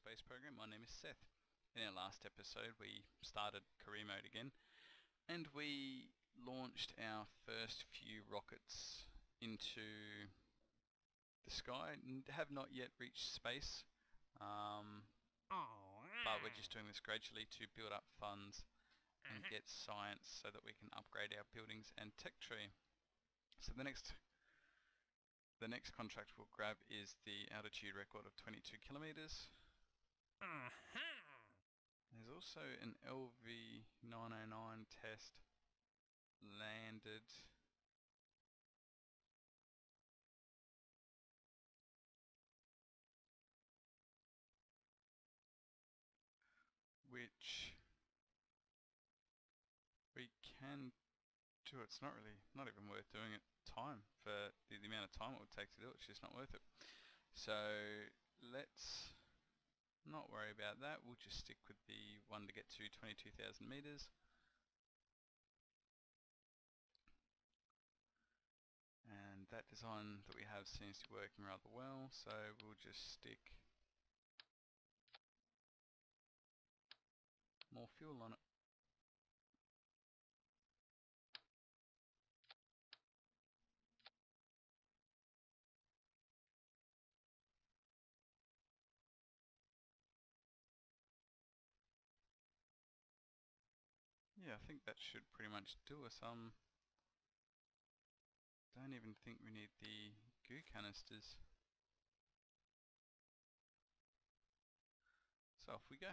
Space Program. My name is Seth. In our last episode we started career mode again and we launched our first few rockets into the sky and have not yet reached space, but we're just doing this gradually to build up funds and get science so that we can upgrade our buildings and tech tree. So the next contract we'll grab is the altitude record of 22 kilometers. There's also an LV-909 test landed which we can do. It's not even worth doing it for the amount of time it would take to do it. It's just not worth it. So let's not worry about that. We'll just stick with the one to get to 22,000 meters. And that design that we have seems to be working rather well, so we'll just stick more fuel on it. Yeah, I think that should pretty much do us. Don't even think we need the goo canisters. So off we go.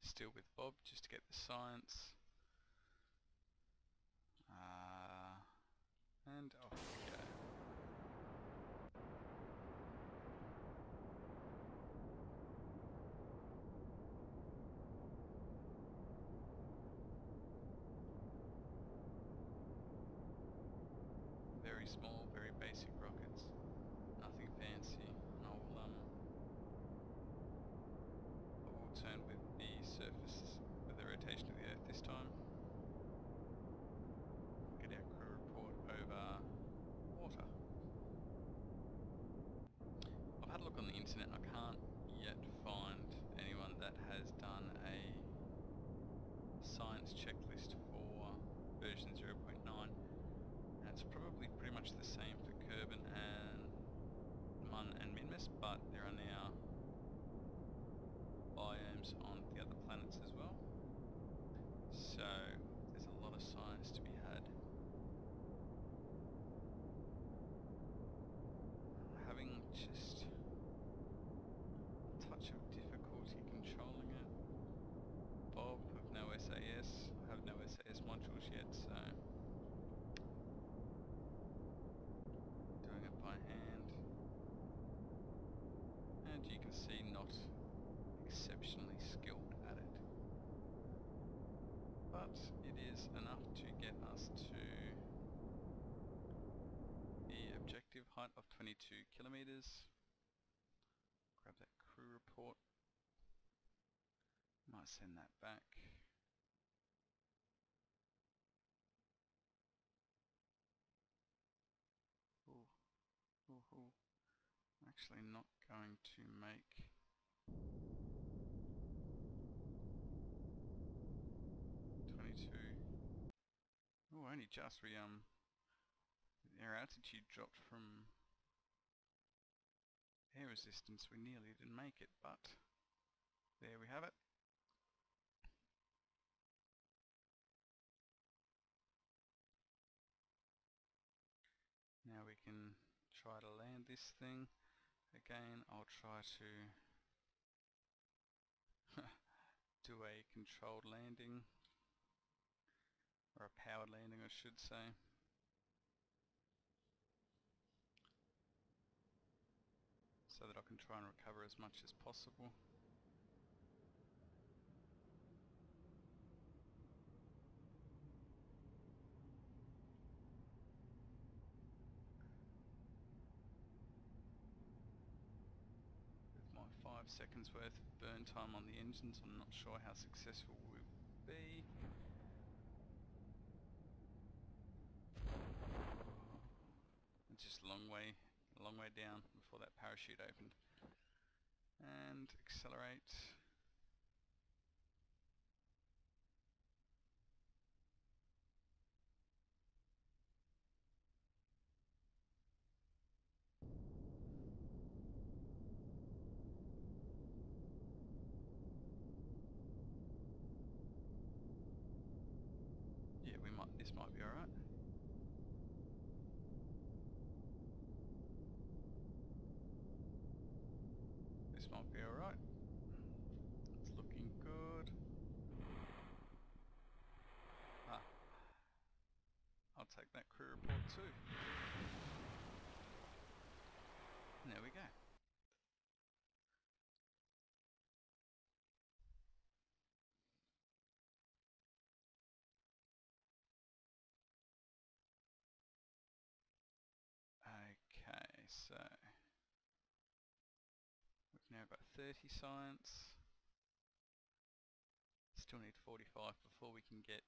Still with Bob, just to get the science. And off we go. Very small, very basic rockets. Nothing fancy. And I will turn with the surface, with the rotation of the Earth this time. Get our crew report over water. I've had a look on the internet and I can't yet find anyone that has done a science checklist for version 0.9. And it's probably pretty much the same for Kerbal and Mun and Minmus, but there are now biomes on the other planets as well. So there's a lot of science to be had. I'm having just a touch of difficulty controlling it. Bob with no SAS. I have no SAS modules yet, so doing it by hand. And you can see not exceptionally skilled at it. But it is enough to get us to the objective height of 22 kilometers. Grab that crew report. Might send that back. Ooh. I'm actually not going to make Oh, only just. Our altitude dropped from air resistance. We nearly didn't make it, but there we have it. Now we can try to land this thing. Again, I'll try to do a controlled landing. Or a powered landing, I should say. So that I can try and recover as much as possible. With my 5 seconds worth of burn time on the engines, I'm not sure how successful we'll be. long way down before that parachute opened. And accelerate. Yeah, this might be alright. This might be alright. It's looking good. Ah, I'll take that crew report too. And there we go. Okay, so we've now got 30 science. Still need 45 before we can get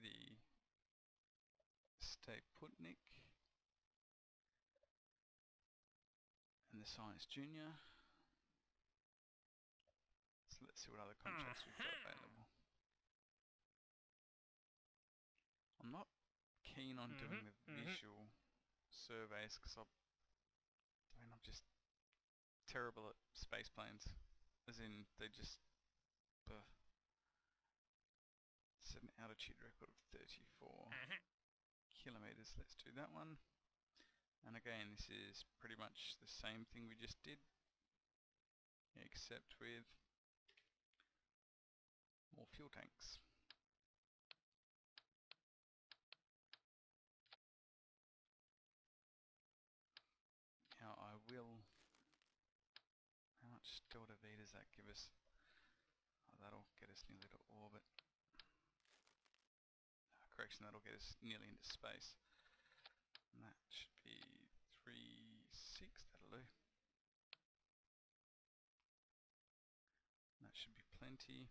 the Stay Putnik and the Science Junior. So let's see what other contracts we've got available. I'm not keen on doing the visual surveys because I'm just terrible at space planes. As in, they just set an altitude record of 34 kilometers. Let's do that one. And again, this is pretty much the same thing we just did, except with more fuel tanks. Now I will, how much delta V does that give us? Oh, that'll get us nearly to orbit. Correction, that'll get us nearly into space. And that should be 3.6, that'll do. That should be plenty.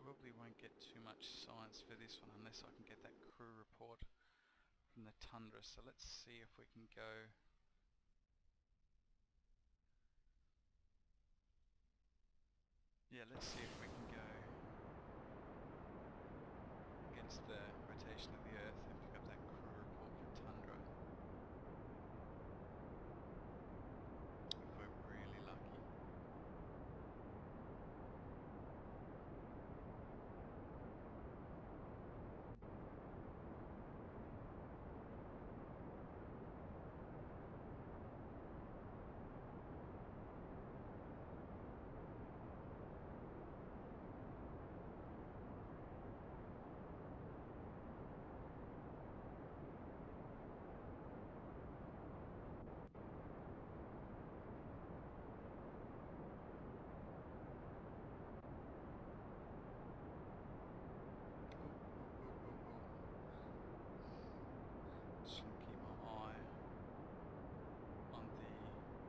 Probably won't get too much science for this one unless I can get that crew report from the tundra. So let's see if we can go. Yeah, let's see if we can go against the rotation of the Earth and pick up that crew report for tundra. If we're really lucky. Just gonna keep my eye on the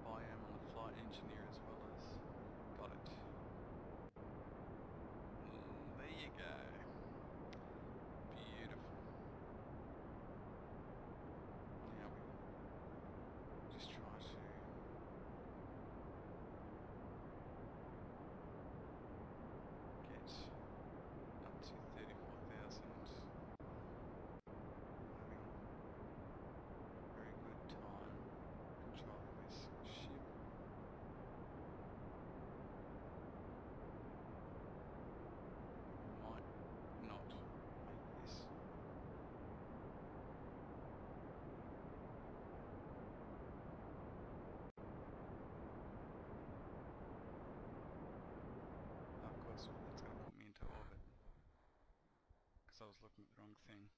biome on the flight engineer as well as got it. There you go. Beautiful. Now we just try to get up to 34,000. Having very good time controlling this ship. Might not make this. Of course, that's going to put me into orbit because I was looking at the wrong thing.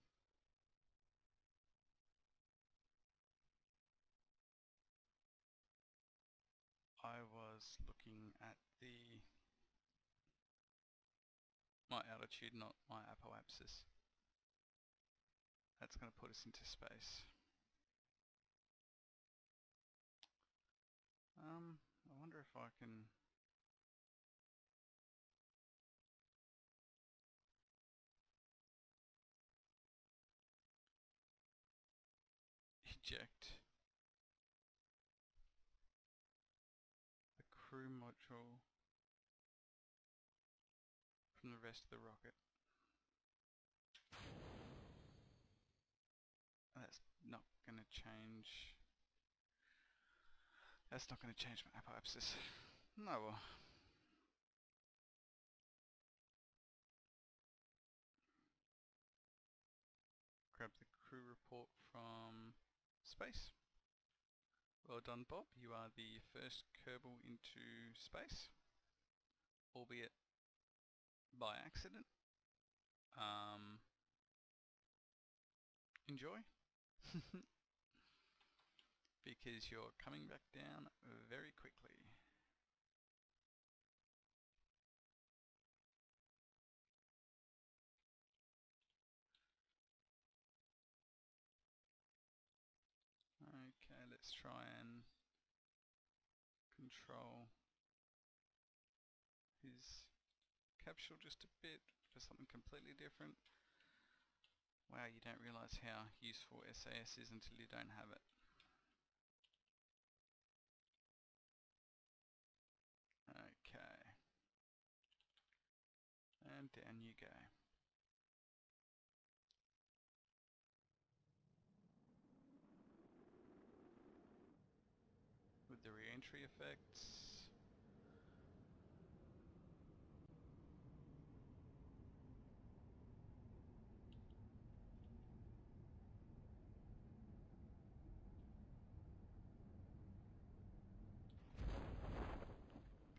I was looking at my altitude, not my apoapsis. That's going to put us into space. I wonder if I can eject the crew module from the rest of the rocket. That's not going to change. That's not going to change my apoapsis. No, well. Grab the crew report from space. Well done, Bob. You are the first Kerbal into space, albeit by accident. Enjoy. Because you're coming back down very quickly. Okay, let's try and control his capsule just a bit for something completely different. Wow, you don't realise how useful SAS is until you don't have it. Okay. And down you go. With the re-entry effects.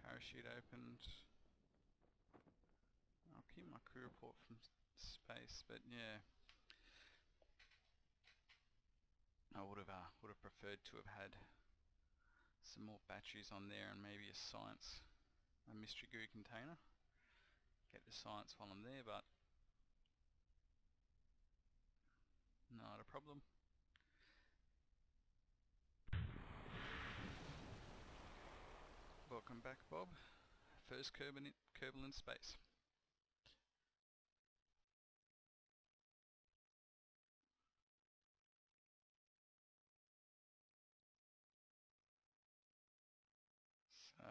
Parachute opened. I'll keep my crew report from space, but yeah. I would have preferred to have had some more batteries on there and maybe a mystery goo container. Get the science while I'm there, but not a problem. Welcome back, Bob. First Kerbal in space. So,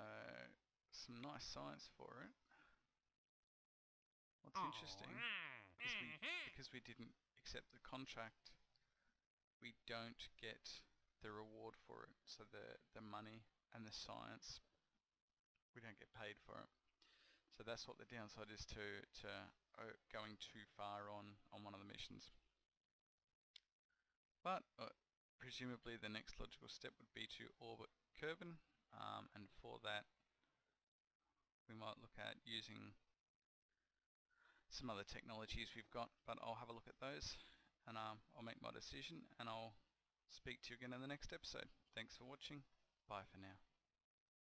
some nice science for it. What's interesting is because we didn't accept the contract, we don't get the reward for it. So the money and the science, we don't get paid for it. So that's what the downside is to going too far on one of the missions. But presumably the next logical step would be to orbit Kerbin, and for that we might look at using some other technologies we've got, but I'll have a look at those and I'll make my decision, and I'll speak to you again in the next episode. Thanks for watching. Bye for now.